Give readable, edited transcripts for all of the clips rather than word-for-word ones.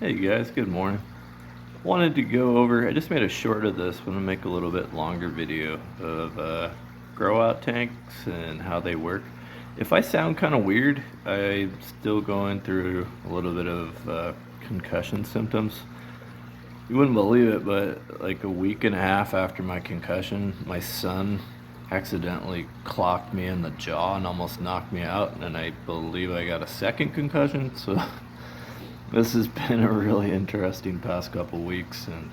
Hey guys, good morning. Wanted to go over, I just made a short of this, want to make a little bit longer video of grow out tanks and how they work. If I sound kind of weird, I'm still going through a little bit of concussion symptoms. You wouldn't believe it, but like a week and a half after my concussion, my son accidentally clocked me in the jaw and almost knocked me out, and I believe I got a second concussion, so this has been a really interesting past couple weeks, and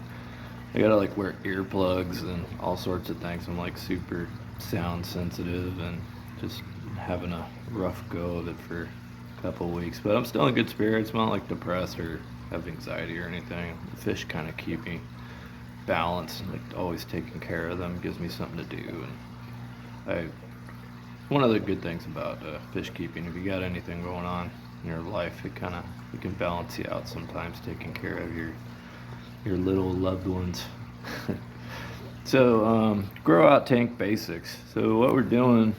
I gotta like wear earplugs and all sorts of things. I'm like super sound sensitive and just having a rough go of it for a couple weeks. But I'm still in good spirits. I'm not like depressed or have anxiety or anything. The fish kind of keep me balanced, and like always taking care of them gives me something to do. And one of the good things about fish keeping, if you got anything going on in your life, it can balance you out sometimes, taking care of your little loved ones. So grow out tank basics. So what we're doing,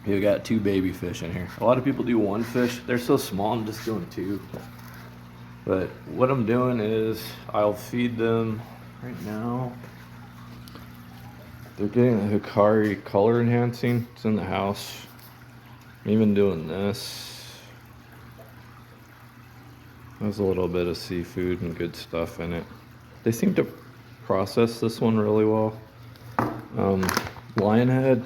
we got two baby fish in here. A lot of people do one fish. They're so small, I'm just doing two. But what I'm doing is I'll feed them right now. They're getting the Hikari color enhancing. It's in the house. I'm even doing this. There's a little bit of seafood and good stuff in it. They seem to process this one really well. Lionhead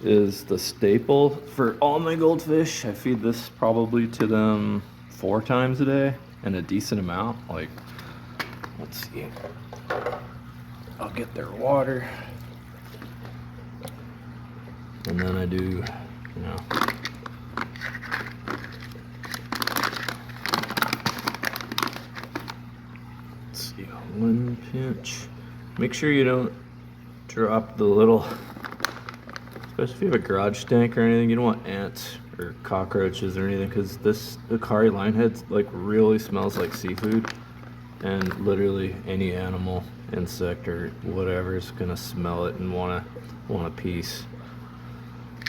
is the staple for all my goldfish. I feed this probably to them 4 times a day, and a decent amount. Like, let's see. I'll get their water. And then I do, let's see, 1 pinch. Make sure you don't drop the little, especially if you have a garage tank or anything, you don't want ants or cockroaches or anything, because this Ikari linehead like really smells like seafood, and literally any animal, insect or whatever is gonna smell it and want a piece.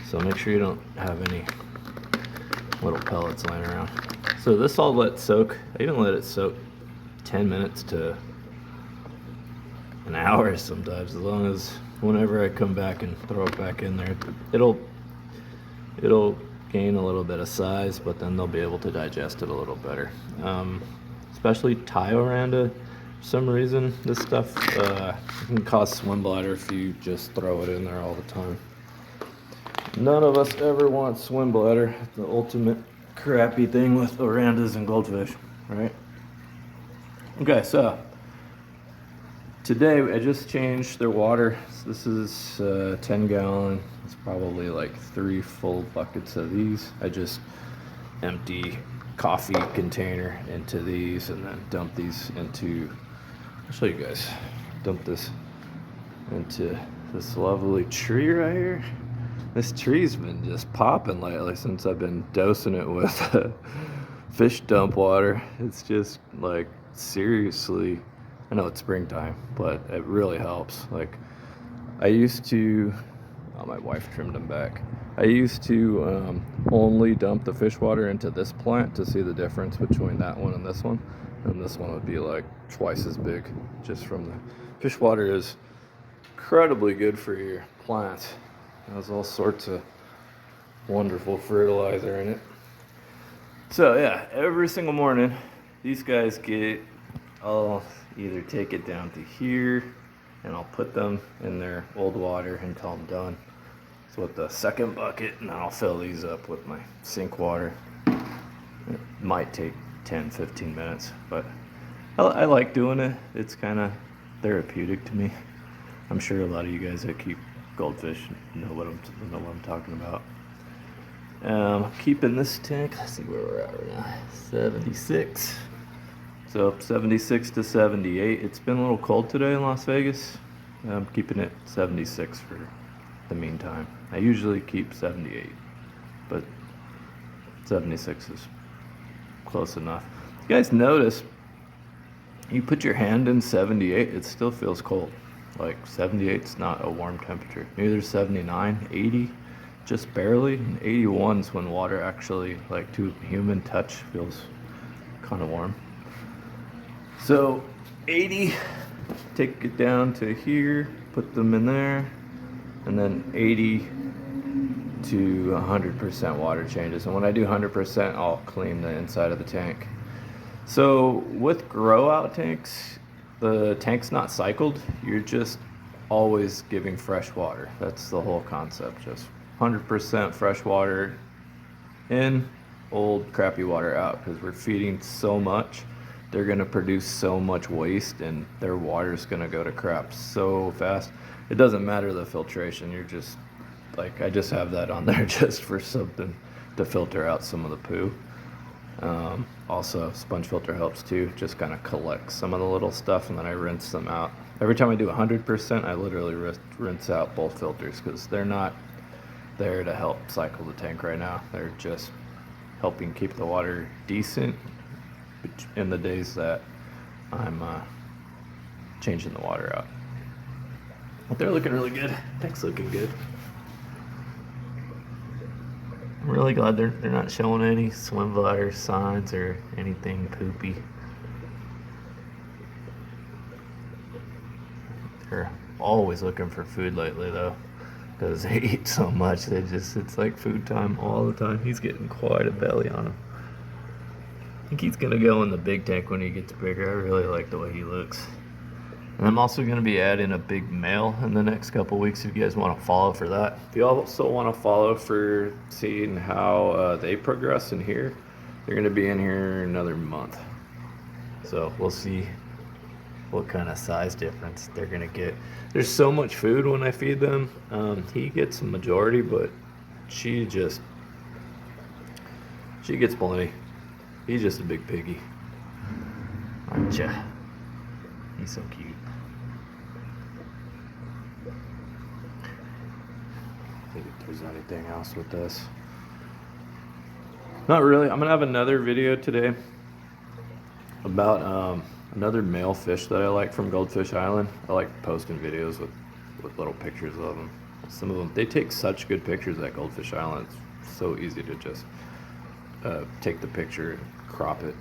So make sure you don't have any little pellets lying around. So this I'll let soak. I even let it soak 10 minutes to an hour sometimes, as long as whenever I come back and throw it back in there, it'll gain a little bit of size, but then they'll be able to digest it a little better. Especially Thaioranda, for some reason, this stuff can cause swim bladder if you just throw it in there all the time. None of us ever want swim bladder, the ultimate crappy thing with orandas and goldfish, right? Okay, so today I just changed their water. So this is 10 gallon. It's probably like 3 full buckets of these. I just empty coffee container into these and then dump these into, I'll show you guys, dump this into this lovely tree right here. This tree's been just popping lately since I've been dosing it with fish dump water. It's just like, seriously, I know it's springtime, but it really helps. Like, I used to, oh, my wife trimmed them back. I used to only dump the fish water into this plant to see the difference between that one and this one. And this one would be like twice as big just from the fish water is incredibly good for your plants. It has all sorts of wonderful fertilizer in it. So yeah, every single morning, these guys I'll either take it down to here and I'll put them in their old water until I'm done. So with the second bucket, and I'll fill these up with my sink water. It might take 10-15 minutes, but I like doing it. It's kind of therapeutic to me. I'm sure a lot of you guys that keep goldfish know what I'm talking about. Keeping this tank, let's see where we're at right now, 76. So 76 to 78. It's been a little cold today in Las Vegas. I'm keeping it 76 for the meantime. I usually keep 78, but 76 is close enough. You guys notice, you put your hand in 78, it still feels cold. Like 78 is not a warm temperature. Neither 79, 80, just barely. And 81 is when water actually, like to human touch, feels kind of warm. So 80, take it down to here, put them in there, and then 80 to 100% water changes. And when I do 100%, I'll clean the inside of the tank. So with grow out tanks, the tank's not cycled. You're just always giving fresh water. That's the whole concept. Just 100% fresh water in, old crappy water out, because we're feeding so much. They're going to produce so much waste, and their water's going to go to crap so fast. It doesn't matter the filtration. You're just like, I just have that on there just for something to filter out some of the poo. Also, sponge filter helps too. Just kind of collect some of the little stuff, and then I rinse them out. Every time I do 100%, I literally rinse out both filters, because they're not there to help cycle the tank right now. They're just helping keep the water decent in the days that I'm changing the water out. But they're looking really good. Tank's looking good. I'm really glad they're not showing any swim bladder signs or anything poopy. They're always looking for food lately though, because they eat so much. It's like food time all the time. He's getting quite a belly on him. I think he's gonna go in the big tank when he gets bigger. I really like the way he looks. And I'm also going to be adding a big male in the next couple weeks if you guys want to follow for that. If you also want to follow for seeing how they progress in here, they're going to be in here another month. So we'll see what kind of size difference they're going to get. There's so much food when I feed them. He gets the majority, but she gets plenty. He's just a big piggy. Aren't ya? He's so cute. I think if there's anything else with this. Not really. I'm gonna have another video today about another male fish that I like from Goldfish Island. I like posting videos with little pictures of them. Some of them, they take such good pictures at Goldfish Island. It's so easy to just take the picture and crop it